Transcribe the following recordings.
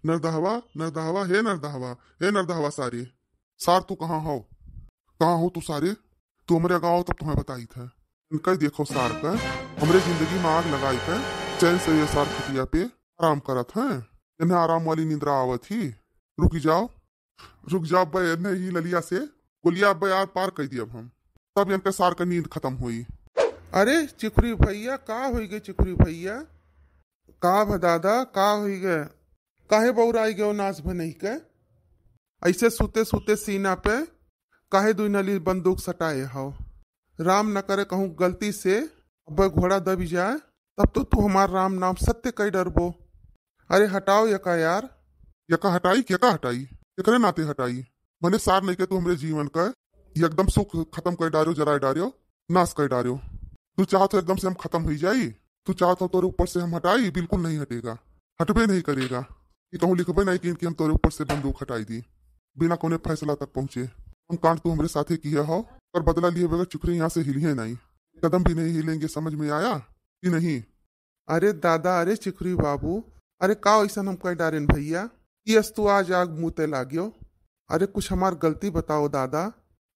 नरदहवा नरदहवा हे नरदहवा हे नरदहवा सारे। सार तू कहाँ हो? कहाँ हो तू सारे? तू हमारे गाँव तब तुम्हें बताई था। इनका देखो सार का हमरे जिंदगी में आग लगाई था। चैन से ये सार खटिया पे आराम करत है। इन्हें आराम वाली निंद्रा आवत ही। रुक जाओ भाई नहीं ललिया से गोलिया अब यार पार कर दिया अब हम। तब इनके सार का नींद खत्म हुई। अरे चिकुरी भैया का हो गए? चिकुरी भैया का दादा का हो गए? काहे बौराई गयो नाच भनई के? ऐसे सूते सूते सीना पे काहे दुई नली बंदूक सटाए हो? राम न करे कहूँ गलती से अब घोड़ा दब जाए तब तो तू हमार राम नाम सत्य कई डरबो। अरे हटाओ यका यार। यका हटाई क्या हटाई? एकरे नाते हटाई। मने सार नहीं के तू हमरे जीवन का एकदम सुख खत्म कर डारियो, जरा डारियो, नाश कर डारियो। तू चाह तो एकदम से हम खत्म हो जाई। तू चाह तो तोरे ऊपर से हम हटाई, बिल्कुल नहीं हटेगा, हटबे नहीं करेगा। ये कहूँ लिखबे नहीं कि हम तोरे ऊपर से बंदूक हटाई दी बिना कोने फैसला तक पहुंचे। हम कांड तू हमरे साथे किया हो पर बदला लिए बगैर चुकरे यहाँ से हिलिए नहीं, कदम भी नहीं हिलेंगे। समझ में आया कि नहीं? अरे दादा, अरे चिकुरी बाबू, अरे का ऐसा हम कह डारेन भैया? यस तू आज आग मुँहते लाग्यो। अरे कुछ हमार गलती बताओ दादा,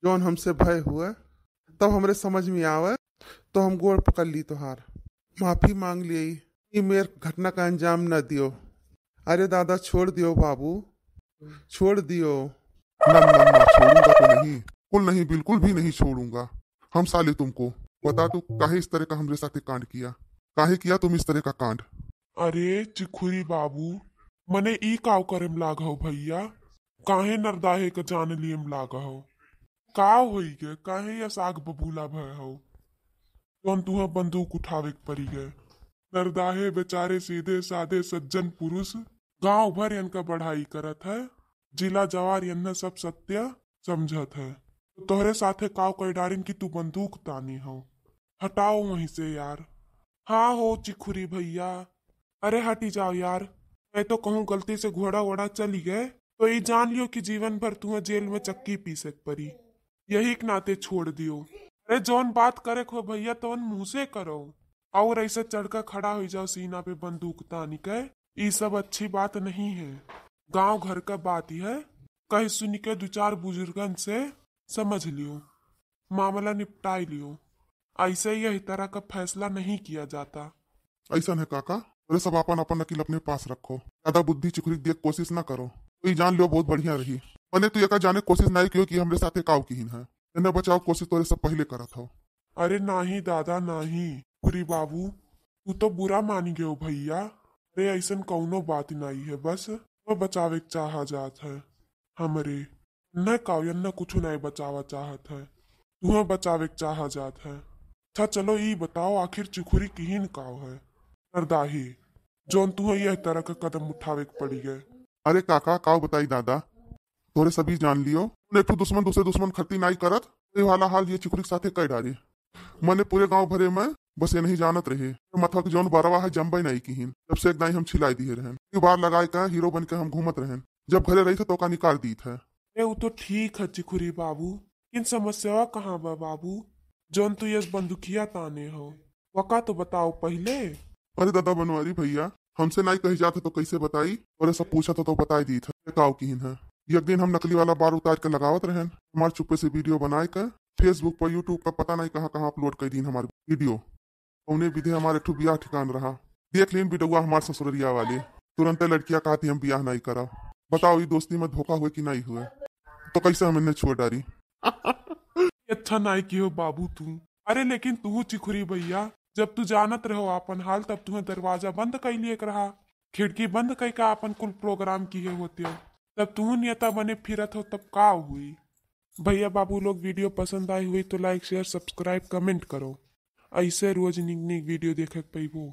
जौन हमसे भय हुए तब हमरे समझ में आवे तो हम गोड़ पकड़ ली तोहार, माफी मांग ली कि मेरे घटना का अंजाम न दियो। अरे दादा छोड़ दियो बाबू, छोड़ दियो। ना ना ना, छोड़ूंगा तो नहीं, कुल नहीं, बिल्कुल भी नहीं छोड़ूंगा। हम साले तुमको बता तू काहे इस तरह का हमरे साथे कांड किया? काहे किया तुम इस तरह का कांड? अरे चिखुरी बाबू, मने ई काव करेम लाग हो भैया? काहे नरदाहे के जान लियम लाग हो? काव होई गे? काहे या साग बबूला भय हो? कौन तुह बंदूक उठावे के पड़ी गए? नरदाहे बेचारे सीधे साधे सज्जन पुरुष गांव भर इनका बढ़ाई करत है, जिला जवार इन्हें सब सत्य समझत है। तो तोहरे साथे काव कर डारिन की तू बंदूक तानी हो। हटाओ वहीं से यार। हाँ हो चिखुरी भैया, अरे हटी जाओ यार। मैं तो कहूँ गलती से घोड़ा वोड़ा चली गए तो ये जान लियो कि जीवन भर तुम्हें जेल में चक्की पीसे पड़ी। यही के नाते छोड़ दियो। अरे जौन बात करे खो भैया तो मुंह से करो, और ऐसे चढ़कर खड़ा हो जाओ सीना पे बंदूक तानी के, ये सब अच्छी बात नहीं है। गांव घर का बात ही है, कहीं सुन के दो चार बुजुर्गन से समझ लियो, मामला निपटाई लियो। ऐसे यही तरह का फैसला नहीं किया जाता। ऐसा है काका, अरे सब अपन अपन नकील अपने पास रखो, ज्यादा बुद्धि चिकुरी देख कोशिश ना करो। तो ये जान लियो बहुत बढ़िया रही। मैंने तू यका जाने कोशिश नहीं कियो कि हमरे साथे काव की है। इन्हें बचाओ कोशिश तोरे सब पहले करा था। अरे नाही दादा नाही, पुरी बाबू तू तो बुरा मान गयो भैया। अरे ऐसन कौनो बात नहीं है, बस वो बचावे के चाह जात है हमरे। न काव्यन न कुछ नहीं बचावा चाहत है, तुम्हें बचावे के चाह जात है। अच्छा चलो ये बताओ आखिर चिखुरी किहिन काव है? नरदाही जोन तुम्हें यह तरह का कदम उठावे के पड़ी गए। अरे काका काव बताई दादा, तोरे सभी जान लियो। एक तो दुश्मन दूसरे दुश्मन खती नाई करत, ये वाला हाल ये चिकुरी के साथे कर डारी। मने पूरे गांव भरे में बस ये नहीं जानत रहे मथवा के जौन बारवा है जम्बई नहीं किहिन। जब से एक दाई हम छिलाई दिए रहन, बार लगाए का हीरो बन के हम घूमत रहन। जब घरे रही थे तो का निकाल दी था। वो तो ठीक है चिखुरी बाबू, इन समस्या कहाँ बा बाबू? जौन तू ये बंदूकिया ताने हो वका तो बताओ पहले। अरे दादा बनवारी भैया, हमसे नहीं कही जाते तो कैसे बताई? और सब पूछा था तो बताई दी था काव किहिन है। एक दिन हम नकली वाला बार उतार के लगावत रहन, हमारे चुप्पे से वीडियो बनाए कर फेसबुक पर यूट्यूब पर पता नहीं कहाँ कहाँ अपलोड कर दी हमारे वीडियो। उन्हें विधे हमारे ठू बियाह ठिकान रहा। देख लीन वीडियो हमारे ससुररिया वाले, तुरंत लड़कियां कहती हम बियाह नहीं करा। बताओ ये दोस्ती में धोखा हुए कि नहीं हुए? तो कैसे हम इन्हें छोड़ डारी? अच्छा नहीं की हो बाबू तू। अरे लेकिन तू चिखुरी भैया, जब तू जानत रहो अपन हाल तब तुम्हें दरवाजा बंद कर लिए रहा, खिड़की बंद कर का अपन कुल प्रोग्राम किए होते हो। तब तू नेता बने फिरत हो तब का हुई? भैया बाबू लोग वीडियो पसंद आई हुई तो लाइक शेयर सब्सक्राइब कमेंट करो। ऐसे रोज निक निक वीडियो देखे पैबो।